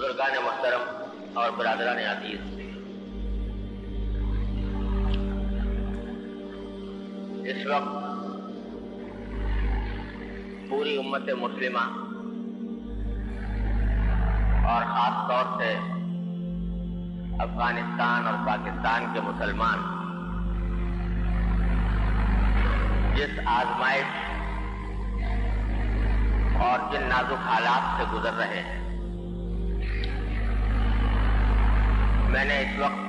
بزرگان محترم اور برادران عزیز، اس وقت پوری امت مسلمہ اور خاص طور سے افغانستان اور پاکستان کے مسلمان جس آزمائش اور جن نازک حالات سے گزر رہے ہیں، میں نے اس وقت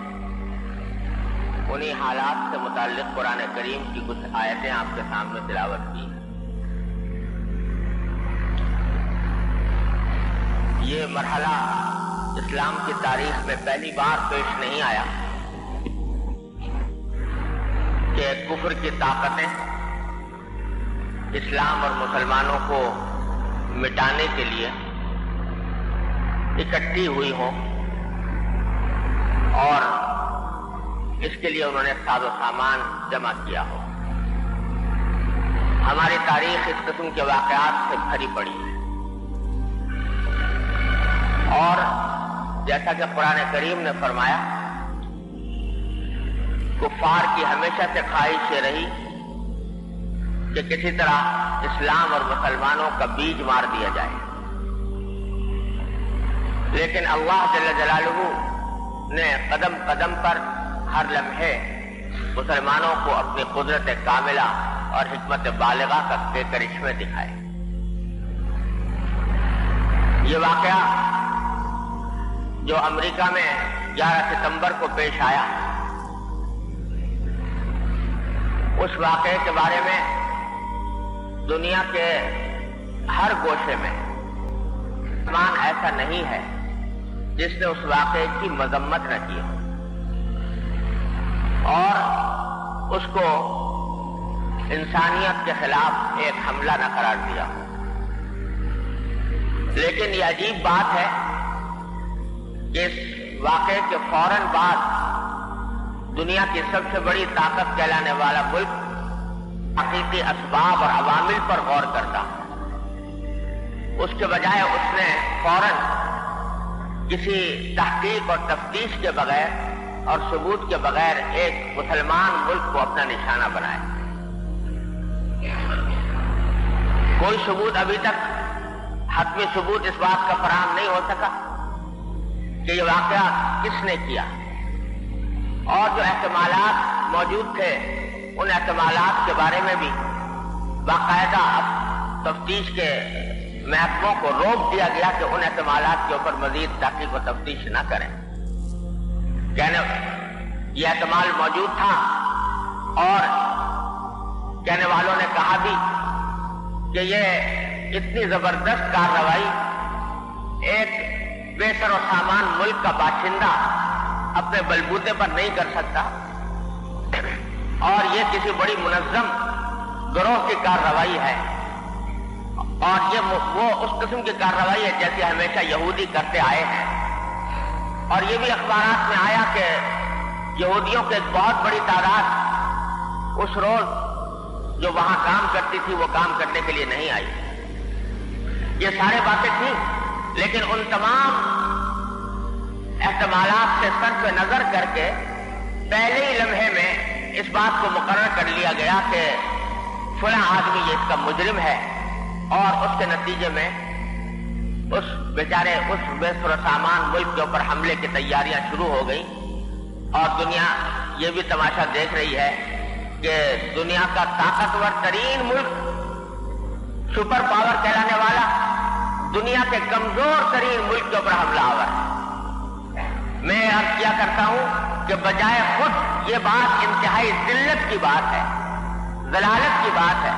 انہی حالات سے متعلق قرآن کریم کی کچھ آیتیں آپ کے سامنے تلاوت کی۔ یہ مرحلہ اسلام کی تاریخ میں پہلی بار پیش نہیں آیا کہ کفر کی طاقتیں اسلام اور مسلمانوں کو مٹانے کے لیے اکٹھی ہوئی ہوں اور اس کے لیے انہوں نے ساز و سامان جمع کیا ہو۔ ہماری تاریخ اس قسم کے واقعات سے بھری پڑی ہے، اور جیسا کہ قرآن کریم نے فرمایا، کفار کی ہمیشہ سے خواہش یہ رہی کہ کسی طرح اسلام اور مسلمانوں کا بیج مار دیا جائے، لیکن اللہ جل جلالہ نے قدم قدم پر ہر لمحے مسلمانوں کو اپنی قدرت کاملہ اور حکمت بالغہ کے کرشمے دکھائے۔ یہ واقعہ جو امریکہ میں 11 ستمبر کو پیش آیا، اس واقعے کے بارے میں دنیا کے ہر گوشے میں مسلمان ایسا نہیں ہے جس نے اس واقعے کی مذمت نہ کی اور اس کو انسانیت کے خلاف ایک حملہ نہ قرار دیا۔ لیکن یہ عجیب بات ہے کہ اس واقعے کے فوراً بعد دنیا کی سب سے بڑی طاقت کہلانے والا ملک حقیقی اسباب اور عوامل پر غور کرتا، اس کے بجائے اس نے فوراً کسی تحقیق اور تفتیش کے بغیر اور ثبوت کے بغیر ایک مسلمان ملک کو اپنا نشانہ بنایا۔ کوئی ثبوت ابھی تک، حتمی ثبوت اس بات کا فراہم نہیں ہو سکا کہ یہ واقعہ کس نے کیا، اور جو احتمالات موجود تھے ان احتمالات کے بارے میں بھی باقاعدہ تفتیش کے محکموں کو روک دیا گیا کہ ان احتمالات کے اوپر مزید تحقیق و تفتیش نہ کریں۔ کہنے یہ احتمال موجود تھا، اور کہنے والوں نے کہا بھی کہ یہ اتنی زبردست کارروائی ایک بے سر و سامان ملک کا باشندہ اپنے بلبوتے پر نہیں کر سکتا، اور یہ کسی بڑی منظم گروہ کی کارروائی ہے، اور یہ وہ اس قسم کی کارروائی ہے جیسے ہمیشہ یہودی کرتے آئے ہیں۔ اور یہ بھی اخبارات میں آیا کہ یہودیوں کی ایک بہت بڑی تعداد اس روز جو وہاں کام کرتی تھی وہ کام کرنے کے لیے نہیں آئی۔ یہ سارے باتیں تھیں، لیکن ان تمام احتمالات سے صرف نظر کر کے پہلے ہی لمحے میں اس بات کو مقرر کر لیا گیا کہ فلاں آدمی یہ اس کا مجرم ہے، اور اس کے نتیجے میں اس بیچارے اس بے سر و سامان ملک کے اوپر حملے کی تیاریاں شروع ہو گئی۔ اور دنیا یہ بھی تماشا دیکھ رہی ہے کہ دنیا کا طاقتور ترین ملک، سپر پاور کہلانے والا، دنیا کے کمزور ترین ملک کے اوپر حملہ آور ہے۔ میں عرض کیا کرتا ہوں کہ بجائے خود یہ بات انتہائی ذلت کی بات ہے، ضلالت کی بات ہے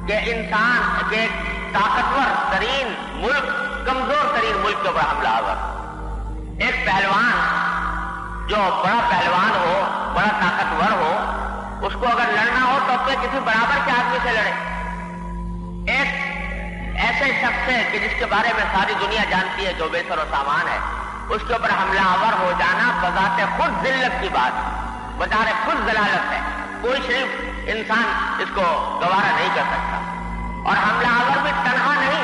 کہ انسان کے طاقتور ترین ملک کمزور ترین ملک کے اوپر حملہ آور۔ ایک پہلوان جو بڑا پہلوان ہو، بڑا طاقتور ہو، اس کو اگر لڑنا ہو تو اپنے کسی برابر کے آدمی سے لڑے۔ ایک ایسے شخص ہے کہ جس کے بارے میں ساری دنیا جانتی ہے جو بے سر و سامان ہے، اس کے اوپر حملہ آور ہو جانا بذات خود ذلت کی بات ہے، بذات خود ضلالت ہے۔ کوئی صرف انسان اس کو گوارا نہیں کر سکتا۔ اور حملہ آور بھی تنہا نہیں،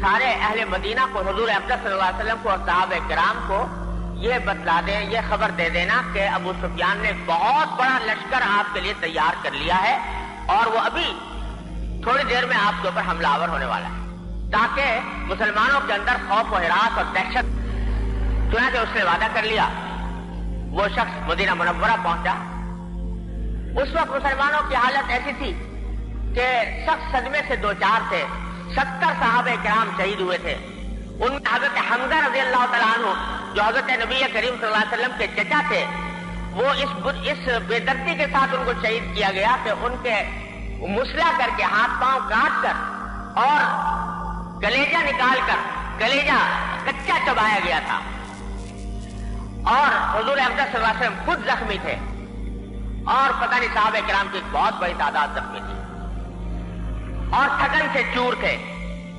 سارے اہل مدینہ کو، حضور اقدس صلی اللہ علیہ وسلم کو اور صحابہ کرام کو یہ بتلا دیں، یہ خبر دے دینا کہ ابو سفیان نے بہت بڑا لشکر آپ کے لیے تیار کر لیا ہے اور وہ ابھی تھوڑی دیر میں آپ کے اوپر حملہ آور ہونے والا ہے، تاکہ مسلمانوں کے اندر خوف و ہراس اور دہشت۔ چنانچہ اس نے وعدہ کر لیا۔ وہ شخص مدینہ منورہ پہنچا۔ اس وقت مسلمانوں کی حالت ایسی تھی کہ سخت صدمے سے دوچار تھے۔ 70 صحابہ کرام شہید ہوئے تھے۔ ان میں حضرت حمزہ رضی اللہ تعالیٰ عنہ جو حضرت نبی کریم صلی اللہ علیہ وسلم کے چچا تھے، وہ اس بے دردی کے ساتھ ان کو شہید کیا گیا کہ ان کے مسلح کر کے ہاتھ پاؤں کاٹ کر اور کلیجہ نکال کر کلیجہ کچا چبایا گیا تھا، اور حضور اقدس صلی اللہ علیہ وسلم خود زخمی تھے اور پتہ نہیں صحابہ کرام کی ایک بہت بڑی تعداد زخمی تھی اور تھکن سے چور تھے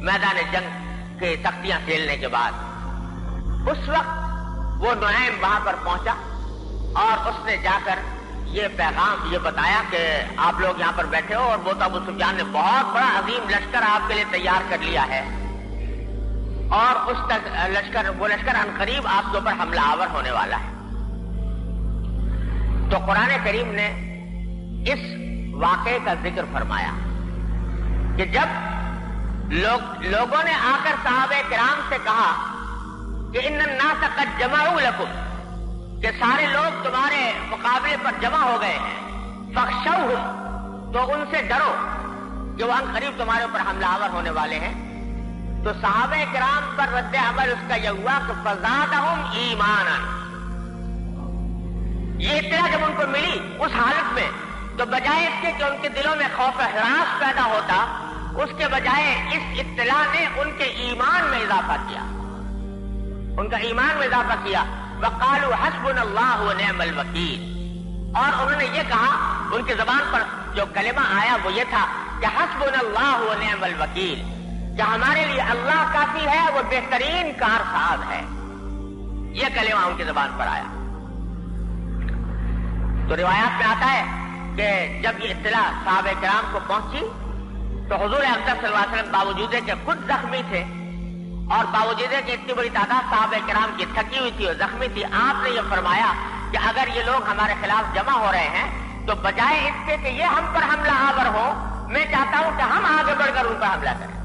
میدان جنگ کے تختیاں کھیلنے کے بعد۔ اس وقت وہ نعیم وہاں پر پہنچا اور اس نے جا کر یہ پیغام یہ بتایا کہ آپ لوگ یہاں پر بیٹھے ہو اور وہ تو ابو سفیان نے بہت بڑا عظیم لشکر آپ کے لیے تیار کر لیا ہے اور اس تک وہ لشکر ان قریب آپ کے اوپر حملہ آور ہونے والا ہے۔ تو قرآن کریم نے اس واقعے کا ذکر فرمایا کہ جب لوگوں نے آ کر صحابہ کرام سے کہا کہ ان الناس قد جمعوا لکم، کہ سارے لوگ تمہارے مقابلے پر جمع ہو گئے ہیں، فاخشوہم، تو ان سے ڈرو کہ وہ ان قریب تمہارے اوپر حملہ آور ہونے والے ہیں، تو صحابہ کرام پر رد عمل اس کا یہ ہوا کہ فزادہم ایمانا، یہ اطلاع جب ان کو ملی اس حالت میں، تو بجائے اس کے کہ ان کے دلوں میں خوف و ہراس پیدا ہوتا، اس کے بجائے اس اطلاع نے ان کے ایمان میں اضافہ کیا، ان کا ایمان میں اضافہ کیا۔ وقالوا حسبنا اللہ ونعم الوکیل، اور انہوں نے یہ کہا، ان کی زبان پر جو کلمہ آیا وہ یہ تھا کہ حسبنا اللہ ونعم الوکیل، کہ ہمارے لیے اللہ کافی ہے، وہ بہترین کارساز ہے، یہ کلمہ ان کی زبان پر آیا۔ تو روایات میں آتا ہے کہ جب یہ اطلاع صحابہ کرام کو پہنچی تو حضور اقدس صلی اللہ علیہ وسلم باوجود کہ خود زخمی تھے اور باوجود کہ اتنی بڑی تعداد صحابہ کرام کی تھکی ہوئی تھی اور زخمی تھی، آپ نے یہ فرمایا کہ اگر یہ لوگ ہمارے خلاف جمع ہو رہے ہیں تو بجائے اس کے کہ یہ ہم پر حملہ آور ہو، میں چاہتا ہوں کہ ہم آگے بڑھ کر ان پر حملہ کریں۔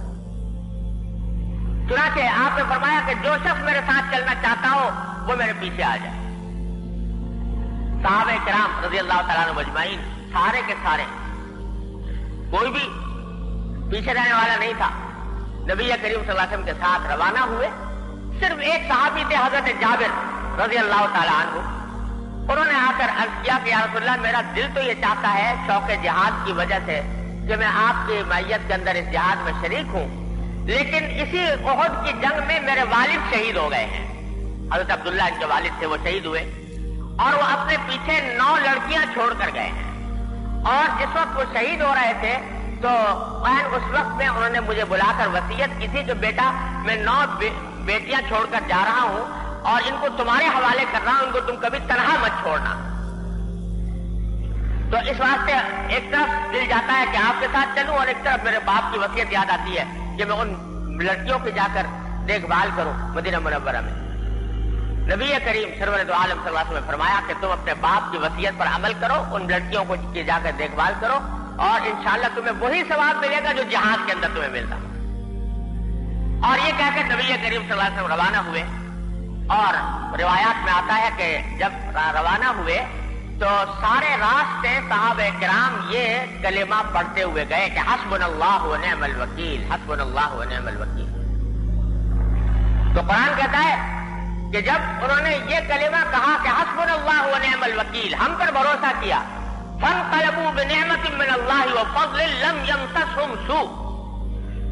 چنانچہ آپ نے فرمایا کہ جو شخص میرے ساتھ چلنا چاہتا ہو وہ میرے پیچھے آ جائے۔ صحابہ کرام رضی اللہ تعالیٰ عنہ اجمعین سارے کے سارے، کوئی بھی پیچھے رہنے والا نہیں تھا، نبی کریم صلی اللہ علیہ وسلم کے ساتھ روانہ ہوئے۔ صرف ایک صحابی تھے حضرت جابر رضی اللہ تعالیٰ عنہ، انہوں نے آ کر عرض کیا کہ یا رسول اللہ، میرا دل تو یہ چاہتا ہے شوق جہاد کی وجہ سے کہ میں آپ کی معیت کے اندر اس جہاد میں شریک ہوں، لیکن اسی احد کی جنگ میں میرے والد شہید ہو گئے ہیں، حضرت عبداللہ ان کے والد تھے، وہ شہید ہوئے اور وہ اپنے پیچھے 9 لڑکیاں چھوڑ کر گئے ہیں، اور جس وقت وہ شہید ہو رہے تھے تو اس وقت میں انہوں نے مجھے بلا کر وصیت کی تھی کہ بیٹا میں 9 بیٹیاں چھوڑ کر جا رہا ہوں اور ان کو تمہارے حوالے کر رہا ہوں، ان کو تم کبھی تنہا مت چھوڑنا۔ تو اس واسطے ایک طرف دل جاتا ہے کہ آپ کے ساتھ چلوں اور ایک طرف میرے باپ کی وصیت یاد آتی ہے کہ میں ان لڑکیوں کی جا کر دیکھ بھال کروں مدینہ منورہ میں۔ نبی کریم سرور دو عالم صلی اللہ علیہ وسلم نے فرمایا کہ تم اپنے باپ کی وصیت پر عمل کرو، ان لڑکیوں کو جا کر دیکھ بھال کرو اور انشاءاللہ تمہیں وہی ثواب ملے گا جو جہاد کے اندر تمہیں ملتا۔ اور یہ کہہ کر نبی کریم صلی اللہ علیہ وسلم روانہ ہوئے، اور روایات میں آتا ہے کہ جب روانہ ہوئے تو سارے راستے صحابہ کرام یہ کلمہ پڑھتے ہوئے گئے کہ حسبنا اللہ ونعم الوکیل، حسبنا اللہ ونعم الوکیل۔ تو قرآن کہتا ہے کہ جب انہوں نے یہ کلمہ کہا کہ حسبنا اللہ ونعم الوکیل، ہم پر بھروسہ کیا، فانقلبوا بنعمت من اللہ وفضل لم یمسسہم سوء،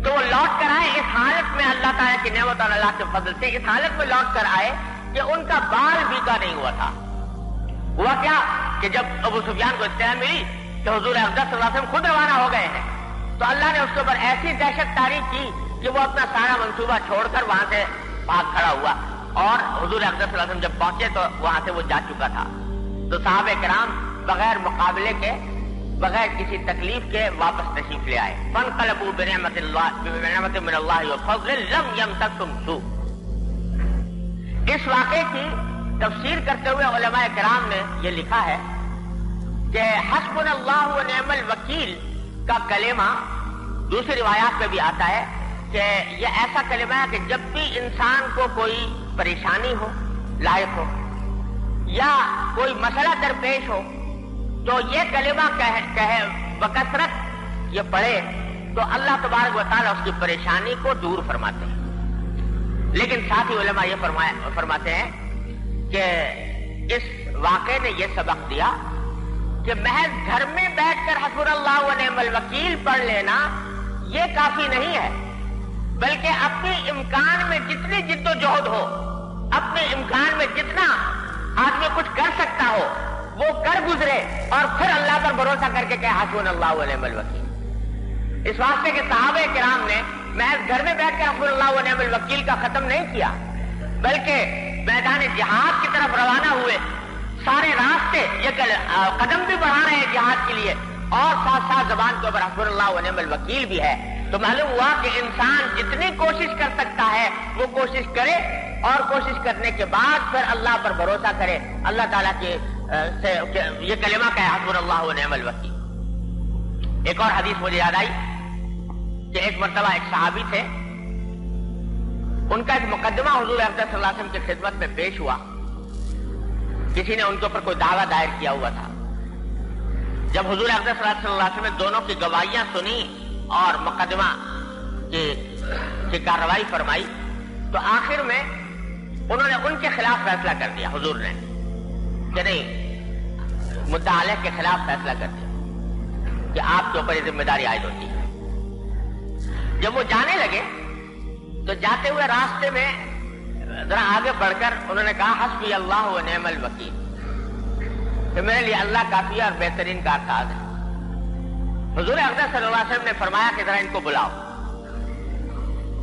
تو وہ لوٹ کر آئے اس حالت میں اللہ تعالیٰ کی نعمت اور اللہ کے فضل سے اس حالت میں لوٹ کر آئے کہ ان کا بال بھیگا نہیں ہوا تھا۔ ہوا کیا کہ جب ابو سفیان کو اطلاع ملی کہ حضور اقدس صلی اللہ علیہ وسلم خود روانہ ہو گئے ہیں تو اللہ نے اس کے اوپر ایسی دہشت طاری کی کہ وہ اپنا سارا منصوبہ چھوڑ کر وہاں سے بھاگ کھڑا ہوا، اور حضور اقدس صلی اللہ علیہ وسلم جب پہنچے تو وہاں سے وہ جا چکا تھا۔ تو صحابہ کرام بغیر مقابلے کے بغیر کسی تکلیف کے واپس تشریف لے آئے. فانقلبوا بنعمت من اللہ وفضل لم یمسسہم سوء. اس واقعے کی تفسیر کرتے ہوئے علماء کرام نے یہ لکھا ہے کہ حسبنا اللہ ونعم الوکیل کا کلمہ دوسری روایات میں بھی آتا ہے کہ یہ ایسا کلمہ ہے کہ جب بھی انسان کو کوئی پریشانی ہو، لاحق ہو، یا کوئی مسئلہ درپیش ہو، تو یہ کلمہ کہے بکثرت یہ پڑھے تو اللہ تبارک و تعالیٰ اس کی پریشانی کو دور فرماتے ہیں. لیکن ساتھ ہی علماء یہ فرماتے ہیں کہ اس واقعے نے یہ سبق دیا کہ محض گھر میں بیٹھ کر حسبنا اللہ ونعم الوکیل پڑھ لینا یہ کافی نہیں ہے، بلکہ اپنے امکان میں جتنی جد و جہد ہو، اپنے امکان میں جتنا آدمی کچھ کر سکتا ہو وہ کر گزرے اور پھر اللہ پر بھروسہ کر کے کہے حسبنا اللہ ونعم الوکیل. اس واسطے کہ صحابہ کرام نے محض گھر میں بیٹھ کر حسبنا اللہ ونعم الوکیل کا ختم نہیں کیا، بلکہ میدان جہاد کی طرف روانہ ہوئے. سارے راستے یہ قدم بھی بڑھا رہے ہیں جہاد کے لیے اور ساتھ ساتھ زبان کے اوپر حسبنا اللہ ونعم الوکیل بھی ہے. تو معلوم ہوا کہ انسان جتنی کوشش کر سکتا ہے وہ کوشش کرے اور کوشش کرنے کے بعد پھر اللہ پر بھروسہ کرے، اللہ تعالیٰ کے سے یہ کلمہ کہ حسبنا اللہ ونعم الوکیل. ایک اور حدیث مجھے یاد آئی کہ ایک مرتبہ ایک صحابی تھے، ان کا ایک مقدمہ حضور اقدس صلی اللہ علیہ وسلم کی خدمت میں پیش ہوا. کسی نے ان کے اوپر کوئی دعویٰ دائر کیا ہوا تھا. جب حضور اقدس صلی اللہ علیہ وسلم نے دونوں کی گواہیاں سنی اور مقدمہ کی کارروائی فرمائی تو آخر میں انہوں نے ان کے خلاف فیصلہ کر دیا. حضور نے کہ نہیں، مدعا علیہ کے خلاف فیصلہ کر دیا کہ آپ کے اوپر یہ ذمہ داری عائد ہوتی ہے. جب وہ جانے لگے تو جاتے ہوئے راستے میں ذرا آگے بڑھ کر انہوں نے کہا حسبی اللہ ونعم الوکیل، کہ میرے لیے اللہ کافی اور بہترین کارساز ہے. حضور اقدس صلی اللہ علیہ وسلم نے فرمایا کہ ذرا ان کو بلاؤ.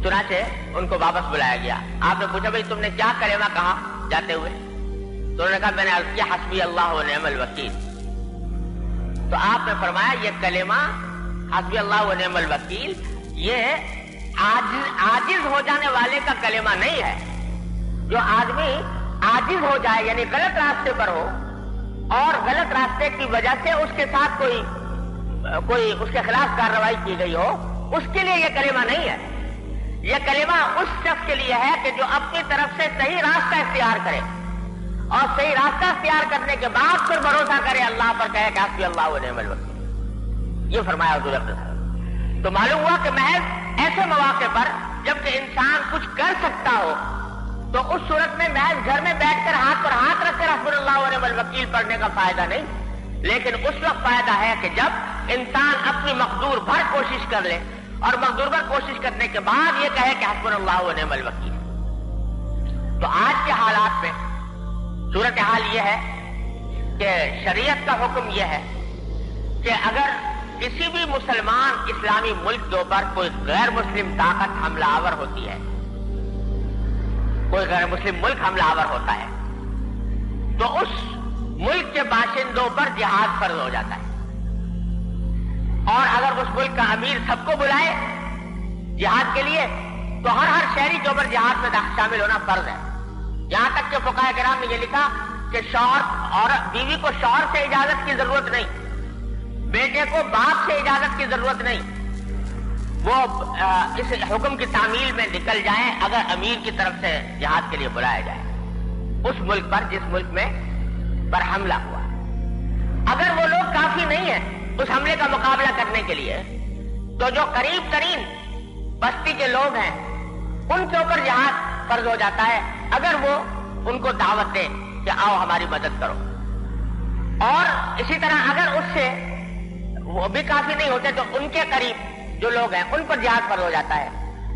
چنانچہ ان کو واپس بلایا گیا. آپ نے پوچھا بھائی تم نے کیا کلمہ کہا جاتے ہوئے؟ تو انہوں نے کہا میں نے عرض کیا حسبی اللہ ونعم الوکیل. تو آپ نے فرمایا یہ کلمہ حسبی اللہ ونعم الوکیل یہ عاجز ہو جانے والے کا کلمہ نہیں ہے. جو آدمی عاجز ہو جائے یعنی غلط راستے پر ہو اور غلط راستے کی وجہ سے اس کے ساتھ کوئی اس کے خلاف کارروائی کی گئی ہو، اس کے لیے یہ کلمہ نہیں ہے. یہ کلمہ اس شخص کے لیے ہے کہ جو اپنی طرف سے صحیح راستہ اختیار کرے اور صحیح راستہ اختیار کرنے کے بعد پھر بھروسہ کرے اللہ پر، کہے کہ حسبی اللہ ونعم الوکیل. یہ فرمایا حضور اقدس. تو معلوم ہوا کہ محض ایسے مواقع پر جب کہ انسان کچھ کر سکتا ہو تو اس صورت میں محض گھر میں بیٹھ کر ہاتھ پر ہاتھ رکھ کر حسبنا اللہ ونعم الوکیل پڑھنے کا فائدہ نہیں، لیکن اس وقت فائدہ ہے کہ جب انسان اپنی مقدور بھر کوشش کر لے اور مقدور بھر کوشش کرنے کے بعد یہ کہے کہ حسبنا اللہ ونعم الوکیل. تو آج کے حالات میں صورتحال یہ ہے کہ شریعت کا حکم یہ ہے کہ اگر کسی بھی مسلمان اسلامی ملک کے اوپر کوئی غیر مسلم طاقت حملہ آور ہوتی ہے، کوئی غیر مسلم ملک حملہ آور ہوتا ہے، تو اس ملک کے باشندوں پر جہاد فرض ہو جاتا ہے. اور اگر اس ملک کا امیر سب کو بلائے جہاد کے لیے تو ہر شہری کے اوپر جہاد میں شامل ہونا فرض ہے. یہاں تک کہ فقہاء کرام نے یہ لکھا کہ شوہر اور بیوی کو شوہر سے اجازت کی ضرورت نہیں، بیٹے کو باپ سے اجازت کی ضرورت نہیں، وہ اس حکم کی تعمیل میں نکل جائیں اگر امیر کی طرف سے جہاد کے لیے بلایا جائے اس ملک پر جس ملک میں پر حملہ ہوا. اگر وہ لوگ کافی نہیں ہیں اس حملے کا مقابلہ کرنے کے لیے تو جو قریب ترین بستی کے لوگ ہیں ان کے اوپر جہاد فرض ہو جاتا ہے اگر وہ ان کو دعوت دیں کہ آؤ ہماری مدد کرو. اور اسی طرح اگر اس سے وہ بھی کافی نہیں ہوتے تو ان کے قریب جو لوگ ہیں ان پر جہاد فرض ہو جاتا ہے.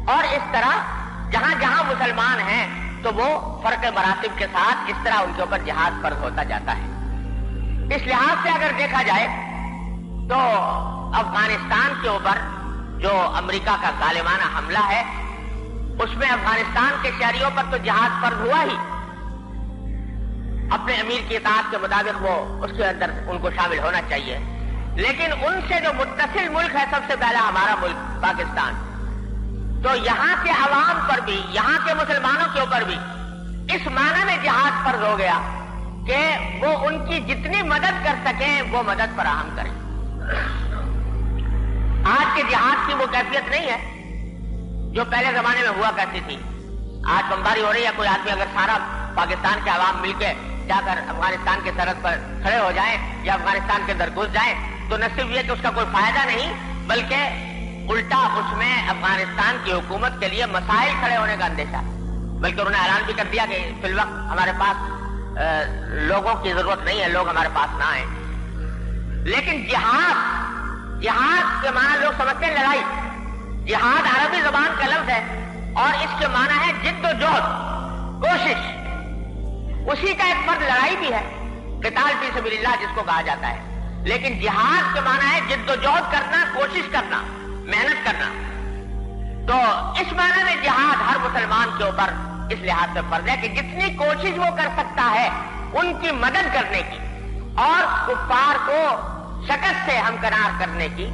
اور اس طرح جہاں جہاں مسلمان ہیں تو وہ فرق مراتب کے ساتھ اس طرح ان کے اوپر جہاد فرض ہوتا جاتا ہے. اس لحاظ سے اگر دیکھا جائے تو افغانستان کے اوپر جو امریکہ کا ظالمانہ حملہ ہے اس میں افغانستان کے شہریوں پر تو جہاد فرض ہوا ہی، اپنے امیر کی اطاعت کے مطابق وہ اس کے اندر ان کو شامل ہونا چاہیے، لیکن ان سے جو متصل ملک ہے سب سے پہلا ہمارا ملک پاکستان، تو یہاں کے عوام پر بھی، یہاں کے مسلمانوں کے اوپر بھی اس معنی میں جہاد فرض ہو گیا کہ وہ ان کی جتنی مدد کر سکیں وہ مدد فراہم کریں۔ آج کے جہاد کی وہ کیفیت نہیں ہے جو پہلے زمانے میں ہوا کرتی تھی۔ آج بمباری ہو رہی ہے، کوئی آدمی اگر سارا پاکستان کے عوام مل کے جا کر افغانستان کی سرحد پر کھڑے ہو جائیں یا افغانستان کے اندر گھس جائیں تو نہ صرف یہ کہ اس کا کوئی فائدہ نہیں، بلکہ الٹا اس میں افغانستان کی حکومت کے لیے مسائل کھڑے ہونے کا اندیشہ، بلکہ انہوں نے اعلان بھی کر دیا کہ فی الوقت ہمارے پاس لوگوں کی ضرورت نہیں ہے، لوگ ہمارے پاس نہ آئیں۔ لیکن جہاد کے معنی لوگ سمجھتے ہیں لڑائی۔ جہاد عربی زبان کا لفظ ہے اور اس کے معنی ہے جد و جہد، کوشش۔ اسی کا ایک فرد لڑائی بھی ہے، قتال فی سبیل اللہ جس کو کہا جاتا ہے، لیکن جہاد کے معنی ہے جد و جہد کرنا، کوشش کرنا، محنت کرنا۔ تو اس معنی میں جہاد ہر مسلمان کے اوپر اس لحاظ سے فرض ہے کہ جتنی کوشش وہ کر سکتا ہے ان کی مدد کرنے کی اور کفار کو شکست سے ہمکنار کرنے کی،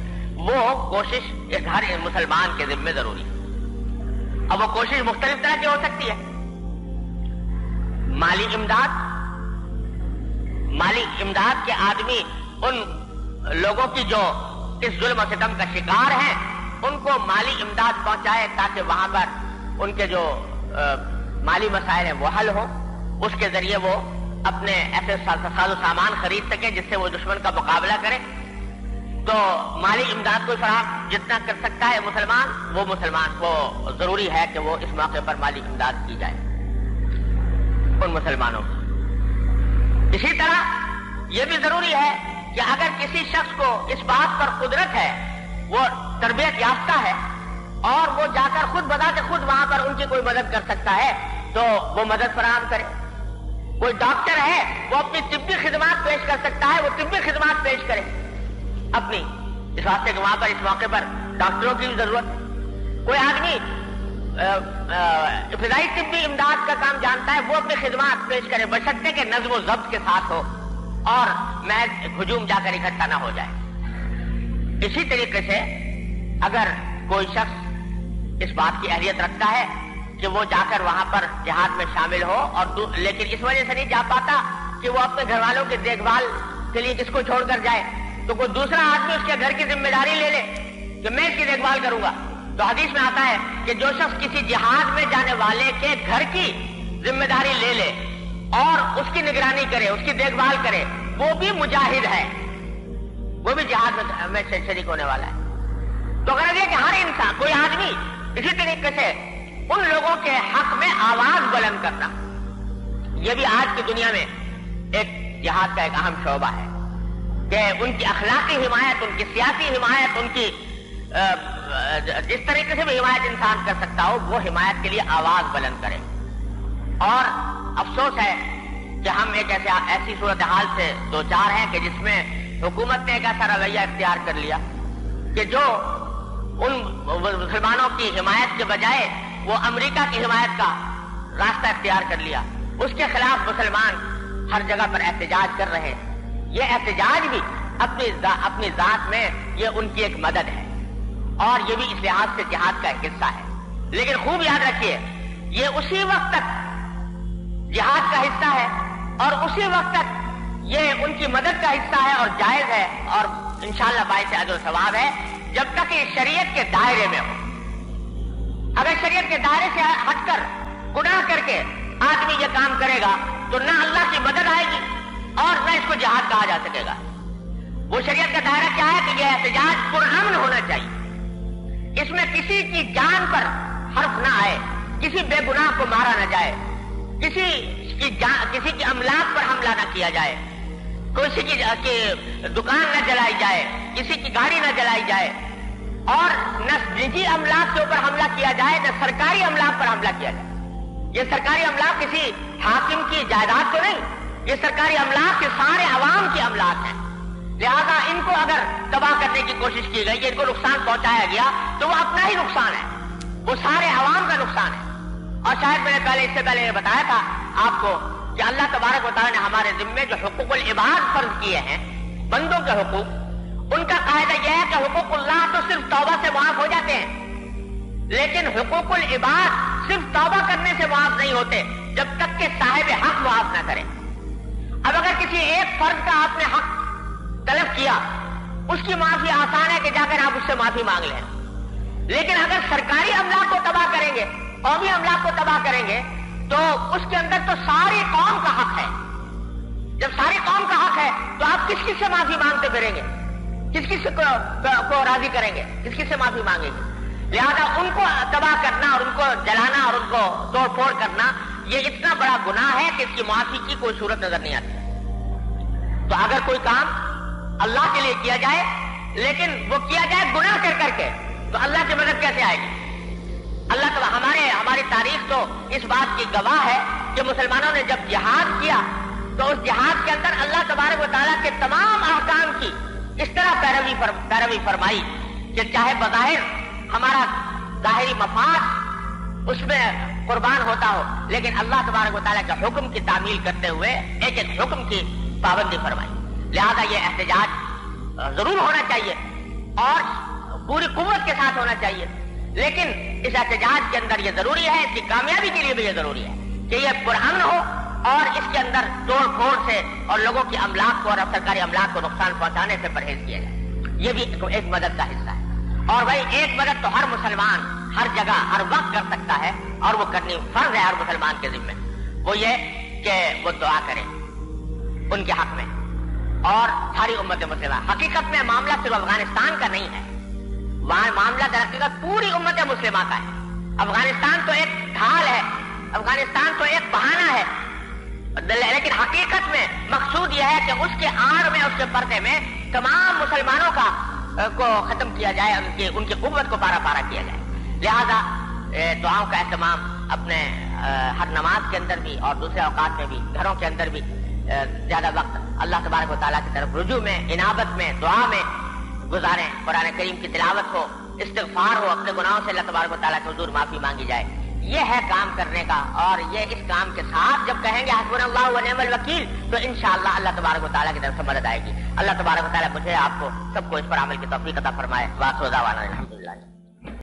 وہ کوشش ایک ہر مسلمان کے ذمہ ضروری ہے۔ اب وہ کوشش مختلف طرح کی ہو سکتی ہے۔ مالی امداد کے آدمی ان لوگوں کی جو اس ظلم و ستم کا شکار ہیں ان کو مالی امداد پہنچائے تاکہ وہاں پر ان کے جو مالی مسائل ہیں وہ حل ہوں، اس کے ذریعے وہ اپنے ایسے ساز و سامان خرید سکیں جس سے وہ دشمن کا مقابلہ کرے۔ تو مالی امداد کو فراہم جتنا کر سکتا ہے مسلمان کو ضروری ہے کہ وہ اس موقع پر مالی امداد کی جائے ان مسلمانوں کی۔ اسی طرح یہ بھی ضروری ہے کہ اگر کسی شخص کو اس بات پر قدرت ہے، وہ تربیت یافتہ ہے اور وہ جا کر خود بذات خود وہاں پر ان کی کوئی مدد کر سکتا ہے تو وہ مدد فراہم کرے۔ کوئی ڈاکٹر ہے، وہ اپنی طبی خدمات پیش کر سکتا ہے، وہ طبی خدمات پیش کرے اپنی، اس واسطے کہ وہاں پر اس موقع پر ڈاکٹروں کی بھی ضرورت۔ کوئی آدمی ابتدائی طبی امداد کا کام جانتا ہے، وہ اپنی خدمات پیش کرے، بشرطے کہ نظم و ضبط کے ساتھ ہو اور محض ہجوم جا کر اکٹھا نہ ہو جائے۔ اسی طریقے سے اگر کوئی شخص اس بات کی اہلیت رکھتا ہے کہ وہ جا کر وہاں پر جہاد میں شامل ہو اور لیکن اس وجہ سے نہیں جا پاتا کہ وہ اپنے گھر والوں کی دیکھ بھال کے لیے کس کو چھوڑ کر جائے، تو کوئی دوسرا آدمی اس کے گھر کی ذمہ داری لے لے کہ میں اس کی دیکھ بھال کروں گا۔ تو حدیث میں آتا ہے کہ جو شخص کسی جہاد میں جانے والے کے گھر کی ذمہ داری لے لے اور اس کی نگرانی کرے، اس کی دیکھ بھال کرے، وہ بھی مجاہد ہے، وہ بھی جہاد میں شریک ہونے والا ہے۔ تو اگر یہ کہ ہر انسان، کوئی آدمی اسی طریقے سے ان لوگوں کے حق میں آواز بلند کرنا، یہ بھی آج کی دنیا میں ایک جہاد کا ایک اہم شعبہ ہے کہ ان کی اخلاقی حمایت، ان کی سیاسی حمایت، ان کی جس طریقے سے بھی حمایت انسان کر سکتا ہو وہ حمایت کے لیے آواز بلند کرے۔ اور افسوس ہے کہ ہم ایک ایسی صورتحال سے دوچار ہیں کہ جس میں حکومت نے ایک ایسا رویہ اختیار کر لیا کہ جو ان مسلمانوں کی حمایت کے بجائے وہ امریکہ کی حمایت کا راستہ اختیار کر لیا۔ اس کے خلاف مسلمان ہر جگہ پر احتجاج کر رہے ہیں۔ یہ احتجاج بھی اپنی ذات میں یہ ان کی ایک مدد ہے اور یہ بھی اس لحاظ سے جہاد کا ایک حصہ ہے۔ لیکن خوب یاد رکھیے یہ اسی وقت تک جہاد کا حصہ ہے اور اسی وقت تک یہ ان کی مدد کا حصہ ہے اور جائز ہے اور انشاءاللہ باعث اجر و ثواب ہے جب تک یہ شریعت کے دائرے میں ہو۔ اگر شریعت کے دائرے سے ہٹ کر گناہ کر کے آدمی یہ کام کرے گا تو نہ اللہ کی مدد آئے گی اور نہ اس کو جہاد کہا جا سکے گا۔ وہ شریعت کا دائرہ کیا ہے کہ یہ احتجاج پرامن ہونا چاہیے، اس میں کسی کی جان پر حرف نہ آئے، کسی بے گناہ کو مارا نہ جائے، کسی کی املاک پر حملہ نہ کیا جائے، کسی کی دکان نہ جلائی جائے، کسی کی گاڑی نہ جلائی جائے اور نہ نجی املاک کے اوپر حملہ کیا جائے نہ سرکاری املاک پر حملہ کیا جائے۔ یہ سرکاری املاک کسی حاکم کی جائیداد تو نہیں، یہ سرکاری املاک کے سارے عوام کی املاک ہیں، لہذا ان کو اگر تباہ کرنے کی کوشش کی گئی، ان کو نقصان پہنچایا گیا تو وہ اپنا ہی نقصان ہے، وہ سارے عوام کا نقصان ہے۔ اور شاید میں نے اس سے پہلے یہ بتایا تھا آپ کو کہ اللہ تبارک و تعالیٰ نے ہمارے ذمے جو حقوق العباد فرض کیے ہیں، بندوں کے حقوق، ان کا قاعدہ یہ ہے کہ حقوق اللہ تو صرف توبہ سے معاف ہو جاتے ہیں، لیکن حقوق العباد صرف توبہ کرنے سے معاف نہیں ہوتے جب تک کہ صاحب حق معاف نہ کرے۔ اب اگر کسی ایک فرد کا آپ نے حق طلب کیا، اس کی معافی آسان ہے کہ جا کر آپ اس سے معافی مانگ لیں، لیکن اگر سرکاری املاک کو تباہ کریں گے، قومی املاک کو تباہ کریں گے، تو اس کے اندر تو ساری قوم کا حق ہے۔ جب ساری قوم کا حق ہے تو آپ کس کس سے معافی مانگتے پھریں گے؟ کس کس کو راضی کریں گے؟ کس کس سے معافی مانگیں گے؟ لہذا ان کو تباہ کرنا اور ان کو جلانا اور ان کو توڑ پھوڑ کرنا یہ اتنا بڑا گناہ ہے کہ اس کی معافی کی کوئی صورت نظر نہیں آتی۔ تو اگر کوئی کام اللہ کے لیے کیا جائے لیکن وہ کیا جائے گناہ کر کے، تو اللہ کی مدد کیسے آئے گی؟ اللہ تعالیٰ ہماری تاریخ تو اس بات کی گواہ ہے کہ مسلمانوں نے جب جہاد کیا تو اس جہاد کے اندر اللہ تبارک و تعالیٰ کے تمام احکام کی اس طرح پیروی فرمائی کہ چاہے بظاہر ہمارا ظاہری مفاد اس میں قربان ہوتا ہو، لیکن اللہ تبارک و تعالیٰ کے حکم کی تعمیل کرتے ہوئے ایک ایک حکم کی پابندی فرمائی۔ لہذا یہ احتجاج ضرور ہونا چاہیے اور پوری قوت کے ساتھ ہونا چاہیے، لیکن اس احتجاج کے اندر یہ ضروری ہے، اس کی کامیابی کے لیے بھی یہ ضروری ہے کہ یہ پرامن ہو اور اس کے اندر توڑ پھوڑ سے اور لوگوں کی املاک کو اور سرکاری املاک کو نقصان پہنچانے سے پرہیز کیا جائے۔ یہ بھی ایک مدد کا حصہ ہے، اور بھائی ایک مدد تو ہر مسلمان ہر جگہ ہر وقت کر سکتا ہے اور وہ کرنی فرض ہے ہر مسلمان کے ذمہ، وہ یہ کہ وہ دعا کرے ان کے حق میں اور ساری امت مسلمہ۔ حقیقت میں معاملہ صرف افغانستان کا نہیں ہے، معاملہ در حقیقت پوری امت مسلمہ کا ہے۔ افغانستان تو ایک ڈھال ہے، افغانستان تو ایک بہانہ ہے، لیکن حقیقت میں مقصود یہ ہے کہ اس کے آڑ میں اس کے پردے میں تمام مسلمانوں کو ختم کیا جائے، ان کی قوت کو پارا پارا کیا جائے۔ لہذا دعاؤں کا اہتمام اپنے ہر نماز کے اندر بھی اور دوسرے اوقات میں بھی، گھروں کے اندر بھی زیادہ وقت اللہ تبارک و تعالیٰ کی طرف رجوع میں، انابت میں، دعا میں گزاریں، قرآن کریم کی تلاوت ہو، استغفار ہو، اپنے گناہوں سے اللہ تبارک و تعالیٰ کے حضور معافی مانگی جائے۔ یہ ہے کام کرنے کا، اور یہ اس کام کے ساتھ جب کہیں گے حسبنا اللہ و نعم الوکیل تو انشاءاللہ اللہ تبارک و تعالیٰ کی طرف سے مدد آئے گی۔ اللہ تبارک و تعالیٰ مجھے آپ کو سب کو اس پر عمل کی توفیق عطا فرمائے۔ وآخر دعوانا الحمدللہ۔